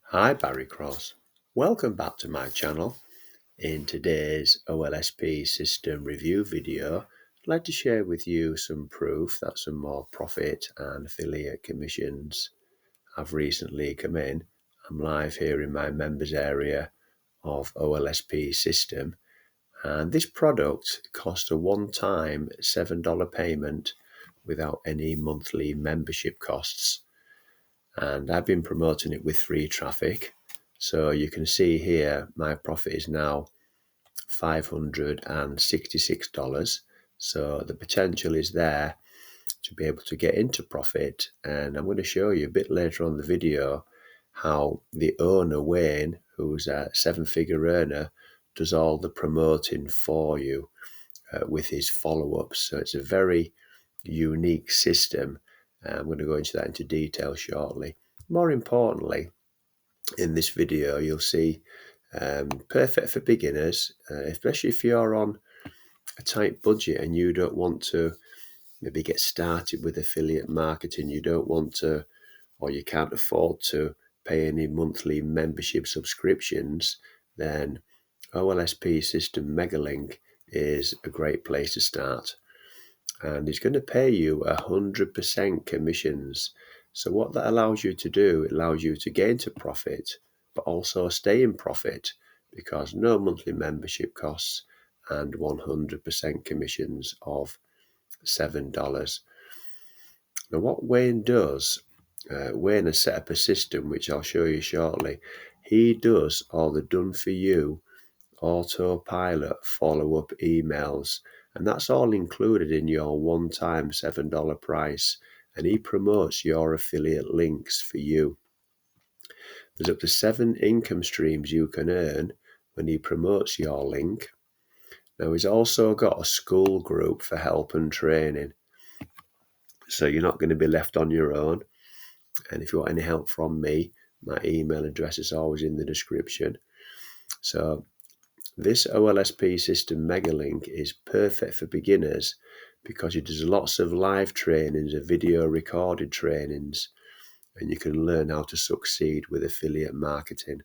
Hi, Barry Cross. Welcome back to my channel. In today's OLSP System review video, I'd like to share with you some proof that some more profit and affiliate commissions have recently come in. I'm live here in my members area of OLSP System, and this product cost a one-time $7 payment without any monthly membership costs. And I've been promoting it with free traffic. So you can see here my profit is now $566. So the potential is there to be able to get into profit. And I'm going to show you a bit later on in the video how the owner, Wayne, who's a seven-figure earner, does all the promoting for you with his follow-ups. So it's a very unique system. I'm going to go into that into detail shortly. More importantly, in this video, you'll see perfect for beginners, especially if you're on a tight budget and you don't want to maybe get started with affiliate marketing. You don't want to, or you can't afford to pay any monthly membership subscriptions. Then OLSP System Megalink is a great place to start. And it's going to pay you 100% commissions. So what that allows you to do, it allows you to get into profit, but also stay in profit because no monthly membership costs and 100% commissions of $7. Now what Wayne does, Wayne has set up a system which I'll show you shortly. He does all the done for you autopilot follow-up emails, and that's all included in your one-time $7 price, and he promotes your affiliate links for you. There's up to 7 income streams you can earn when he promotes your link. Now he's also got a school group for help and training, so you're not going to be left on your own. And if you want any help from me, my email address is always in the description. So this OLSP System Megalink is perfect for beginners because it does lots of live trainings and video recorded trainings, and you can learn how to succeed with affiliate marketing.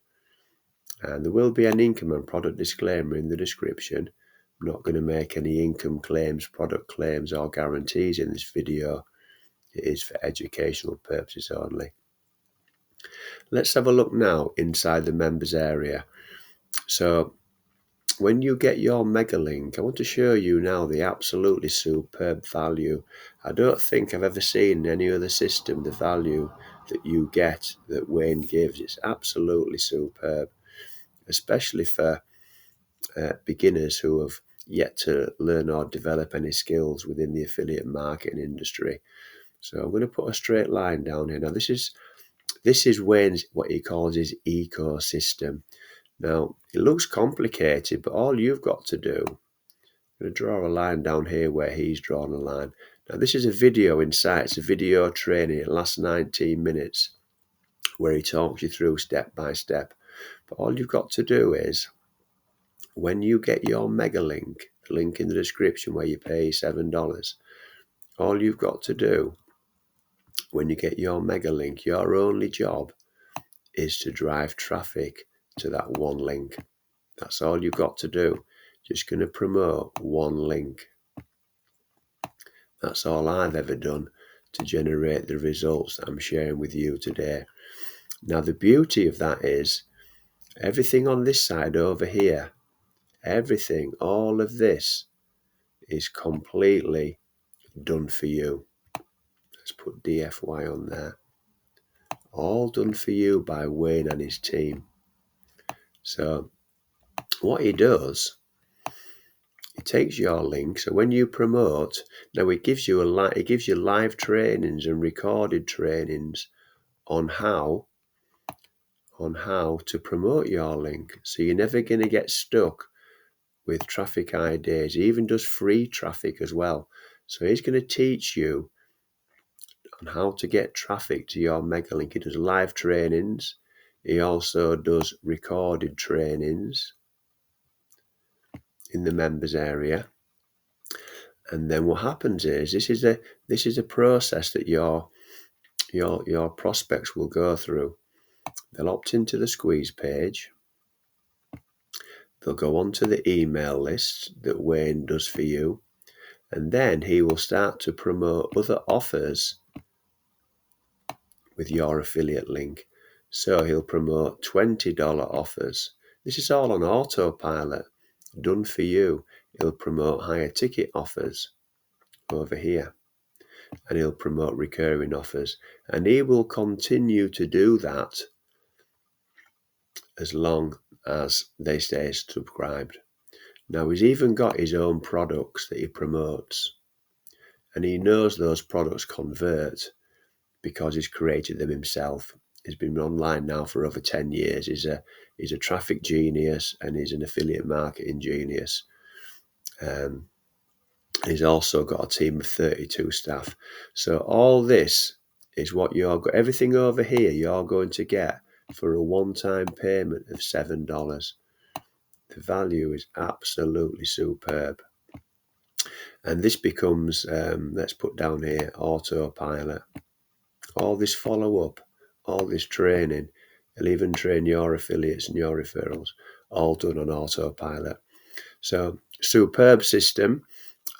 And there will be an income and product disclaimer in the description. I'm not going to make any income claims, product claims or guarantees in this video. It is for educational purposes only. Let's have a look now inside the members area. So when you get your Megalink, I want to show you now the absolutely superb value. I don't think I've ever seen any other system the value that you get that Wayne gives. It's absolutely superb, especially for beginners who have yet to learn or develop any skills within the affiliate marketing industry. So I'm going to put a straight line down here. Now this is Wayne's, what he calls his ecosystem. Now, it looks complicated, but all you've got to do, I'm going to draw a line down here where he's drawn a line. Now, this is a video inside. It's a video training. It lasts 19 minutes where he talks you through step by step. But all you've got to do is, when you get your Megalink, the link in the description where you pay $7, all you've got to do when you get your Megalink, your only job is to drive traffic to that one link. That's all you've got to do. Just going to promote one link. That's all I've ever done to generate the results that I'm sharing with you today. Now the beauty of that is everything on this side over here, everything, all of this is completely done for you. Let's put DFY on there. All done for you by Wayne and his team. So what he does, it takes your link. So when you promote, now it gives you live trainings and recorded trainings on how to promote your link. So you're never going to get stuck with traffic ideas. He even does free traffic as well. So he's going to teach you on how to get traffic to your Megalink. He does live trainings. He also does recorded trainings in the members area. And then what happens is this is a process that your prospects will go through. They'll opt into the squeeze page. They'll go onto the email list that Wayne does for you, and then he will start to promote other offers with your affiliate link. So he'll promote $20 offers. This is all on autopilot, done for you. He'll promote higher ticket offers over here, and he'll promote recurring offers, and he will continue to do that as long as they stay subscribed. Now, he's even got his own products that he promotes, and he knows those products convert because he's created them himself. He's been online now for over 10 years. He's a traffic genius, and he's an affiliate marketing genius. He's also got a team of 32 staff. So all this is what you're got. Everything over here you're going to get for a one-time payment of $7. The value is absolutely superb. And this becomes, let's put down here, autopilot. All this follow-up, all this training, it'll even train your affiliates and your referrals, all done on autopilot. So, superb system.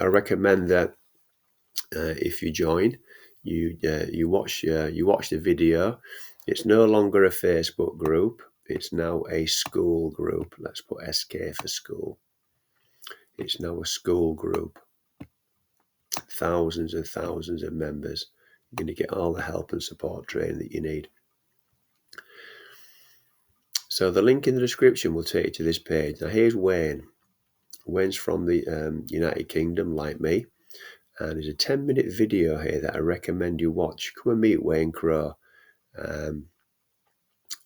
I recommend that if you join, you watch the video. It's no longer a Facebook group. It's now a school group. Let's put SK for school. It's now a school group. Thousands and thousands of members. You're going to get all the help and support training that you need. So the link in the description will take you to this page. Now here's Wayne. Wayne's from the United Kingdom, like me. And there's a 10-minute video here that I recommend you watch. Come and meet Wayne Crowe.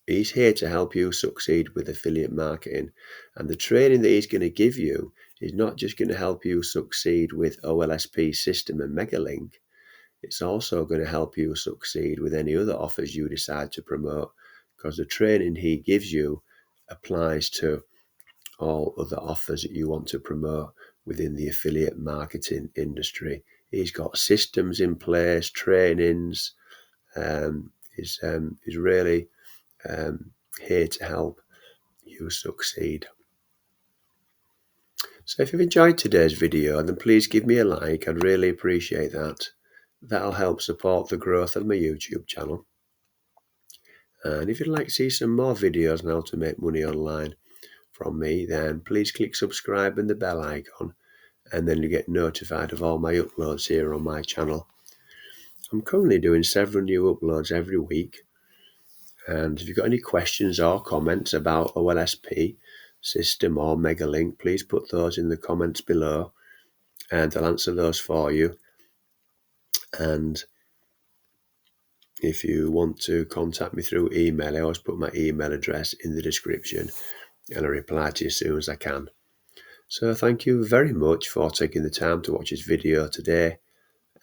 He's here to help you succeed with affiliate marketing. And the training that he's going to give you is not just going to help you succeed with OLSP System and Megalink. It's also going to help you succeed with any other offers you decide to promote, because the training he gives you applies to all other offers that you want to promote within the affiliate marketing industry. He's got systems in place, trainings. He's really here to help you succeed. So if you've enjoyed today's video, then please give me a like. I'd really appreciate that. That'll help support the growth of my YouTube channel. And if you'd like to see some more videos on how to make money online from me, then please click subscribe and the bell icon, and then you get notified of all my uploads here on my channel. I'm currently doing several new uploads every week, and if you've got any questions or comments about OLSP System or Megalink, please put those in the comments below and I'll answer those for you. And if you want to contact me through email, I always put my email address in the description and I'll reply to you as soon as I can. So thank you very much for taking the time to watch this video today,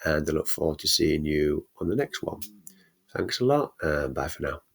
and I look forward to seeing you on the next one. Thanks a lot, and bye for now.